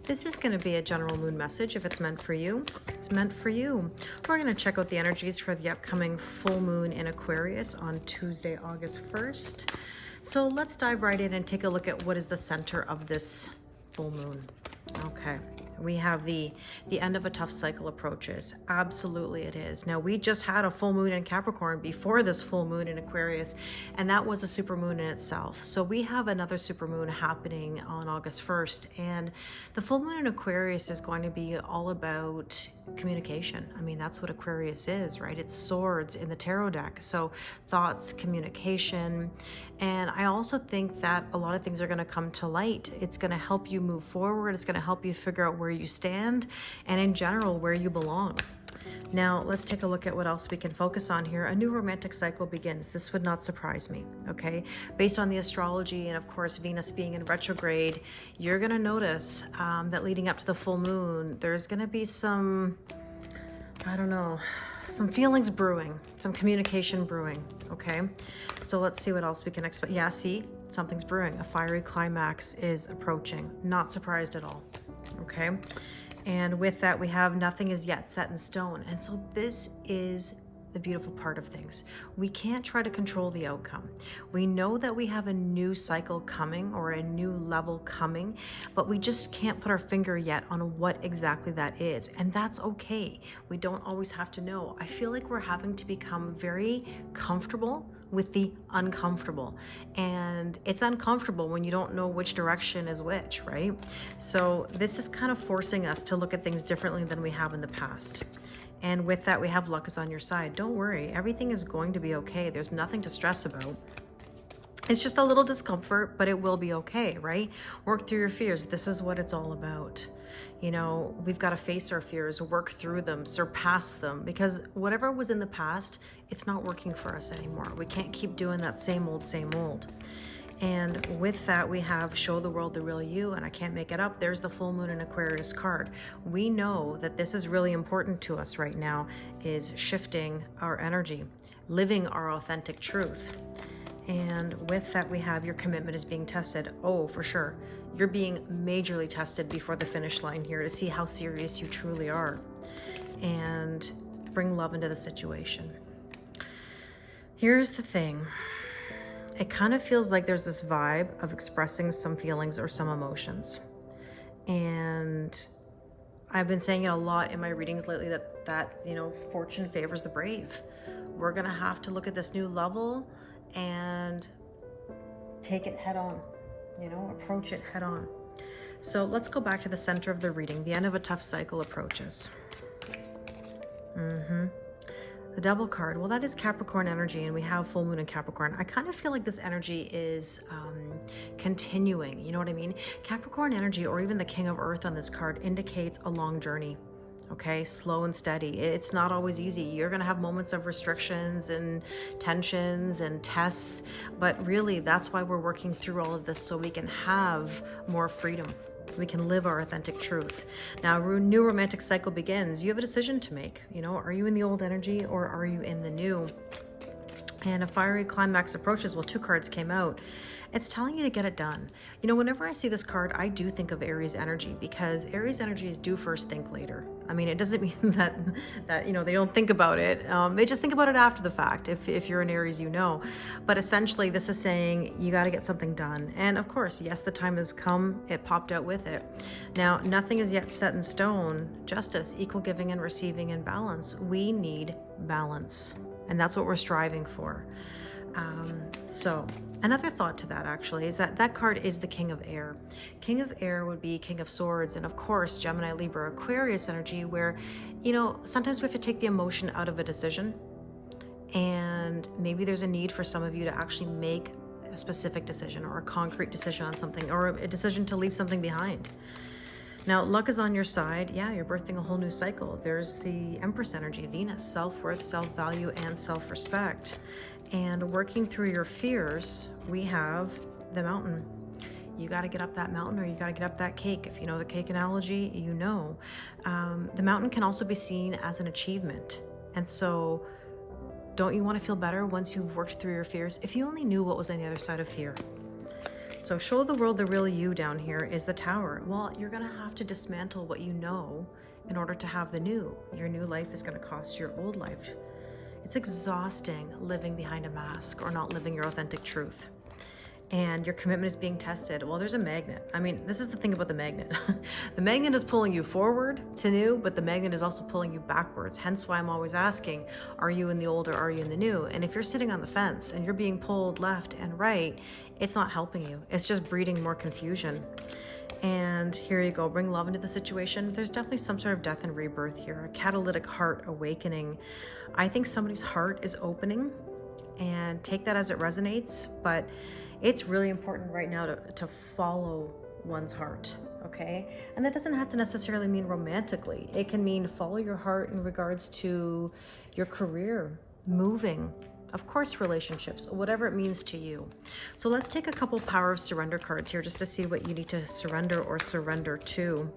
This is going to be a general moon message. If it's meant for you, it's meant for you. We're going to check out the energies for the upcoming full moon in Aquarius on Tuesday, August 1st. So let's dive right in and take a look at what is the center of this full moon. Okay. We have the end of a tough cycle approaches. Absolutely it is. Now, we just had a full moon in Capricorn before this full moon in Aquarius, and that was a super moon in itself. So we have another super moon happening on August 1st, and the full moon in Aquarius is going to be all about communication. I mean, that's what Aquarius is, right? It's swords in the tarot deck. So thoughts, communication. And I also think that a lot of things are going to come to light. It's going to help you move forward. It's going to help you figure out where you stand and in general where you belong. Now let's take a look at what else we can focus on here. A new romantic cycle begins. This would not surprise me, okay? Based on the astrology and of course Venus being in retrograde, you're going to notice that leading up to the full moon, there's going to be some, I don't know, some feelings brewing, some communication brewing, okay? So let's see what else we can expect. Yeah, see, something's brewing. A fiery climax is approaching. Not surprised at all, okay? And with that, we have nothing is yet set in stone. And so this is the beautiful part of things. We can't try to control the outcome. We know that we have a new cycle coming or a new level coming, but we just can't put our finger yet on what exactly that is. And that's okay. We don't always have to know. I feel like we're having to become very comfortable with the uncomfortable. And it's uncomfortable when you don't know which direction is which, right? So this is kind of forcing us to look at things differently than we have in the past. And with that, we have luck is on your side. Don't worry, everything is going to be okay. There's nothing to stress about. It's just a little discomfort, but it will be okay, right? Work through your fears. This is what it's all about. You know, we've got to face our fears, work through them, surpass them, because whatever was in the past, it's not working for us anymore. We can't keep doing that same old, same old. And with that, we have show the world the real you, and I can't make it up. There's the full moon in Aquarius card. We know that this is really important to us right now, is shifting our energy, living our authentic truth. And with that, we have your commitment is being tested. Oh, for sure. You're being majorly tested before the finish line here to see how serious you truly are. And bring love into the situation. Here's the thing. It kind of feels like there's this vibe of expressing some feelings or some emotions. And I've been saying it a lot in my readings lately that you know, fortune favors the brave. We're going to have to look at this new level and take it head on, you know, approach it head on. So let's go back to the center of the reading. The end of a tough cycle approaches. The Devil card, well, that is Capricorn energy, and we have full moon in Capricorn. I kind of feel like this energy is continuing, you know what I mean? Capricorn energy, or even the King of Earth on this card, indicates a long journey. Okay, slow and steady. It's not always easy. You're going to have moments of restrictions and tensions and tests, but really that's why we're working through all of this, so we can have more freedom. We can live our authentic truth. Now, a new romantic cycle begins. You have a decision to make. You know, are you in the old energy or are you in the new? And a fiery climax approaches. Well, two cards came out. It's telling you to get it done. You know, whenever I see this card, I do think of Aries energy, because Aries energy is do first, think later. I mean, it doesn't mean that you know, they don't think about it. They just think about it after the fact. If you're an Aries, you know. But essentially, this is saying you got to get something done. And of course, yes, the time has come. It popped out with it. Now, nothing is yet set in stone. Justice, equal giving and receiving, and balance. We need balance. And that's what we're striving for. So another thought to that actually is that card is the King of Air. King of Air would be King of Swords, and of course Gemini, Libra, Aquarius energy, where, you know, sometimes we have to take the emotion out of a decision, and maybe there's a need for some of you to actually make a specific decision or a concrete decision on something, or a decision to leave something behind. Now, luck is on your side. Yeah, you're birthing a whole new cycle. There's the Empress energy, Venus, self-worth, self-value, and self-respect. And working through your fears, we have the mountain. You got to get up that mountain, or you got to get up that cake. If you know the cake analogy, you know. The mountain can also be seen as an achievement. And so don't you want to feel better once you've worked through your fears? If you only knew what was on the other side of fear. So show the world the real you down here is the Tower. Well, you're going to have to dismantle what you know in order to have the new. Your new life is going to cost your old life. It's exhausting living behind a mask or not living your authentic truth. And your commitment is being tested. Well, there's a magnet. I mean, this is the thing about the magnet. The magnet is pulling you forward to new, but the magnet is also pulling you backwards. Hence why I'm always asking, are you in the old or are you in the new? And if you're sitting on the fence and you're being pulled left and right, it's not helping you. It's just breeding more confusion. And here you go, bring love into the situation. There's definitely some sort of death and rebirth here, a catalytic heart awakening. I think somebody's heart is opening, and take that as it resonates, but it's really important right now to follow one's heart, okay? And that doesn't have to necessarily mean romantically. It can mean follow your heart in regards to your career, moving, of course, relationships, whatever it means to you. So let's take a couple Power of Surrender cards here just to see what you need to surrender or surrender to.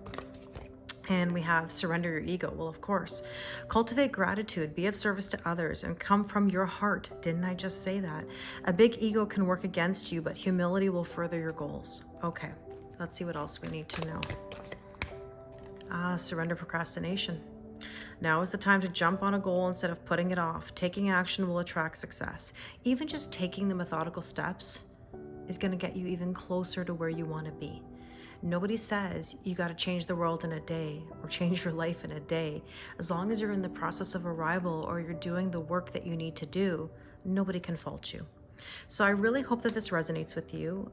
And we have surrender your ego. Well, of course, cultivate gratitude, be of service to others, and come from your heart. Didn't I just say that? A big ego can work against you, but humility will further your goals. Okay, let's see what else we need to know. Surrender procrastination. Now is the time to jump on a goal instead of putting it off. Taking action will attract success. Even just taking the methodical steps is going to get you even closer to where you want to be. Nobody says you got to change the world in a day or change your life in a day. As long as you're in the process of arrival or you're doing the work that you need to do, nobody can fault you. So I really hope that this resonates with you.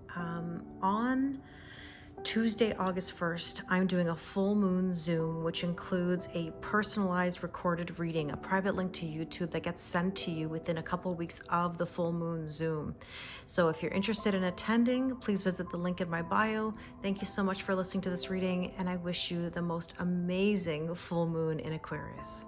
On Tuesday, August 1st, I'm doing a full moon Zoom, which includes a personalized recorded reading, a private link to YouTube that gets sent to you within a couple weeks of the full moon Zoom. So if you're interested in attending, please visit the link in my bio. Thank you so much for listening to this reading, and I wish you the most amazing full moon in Aquarius.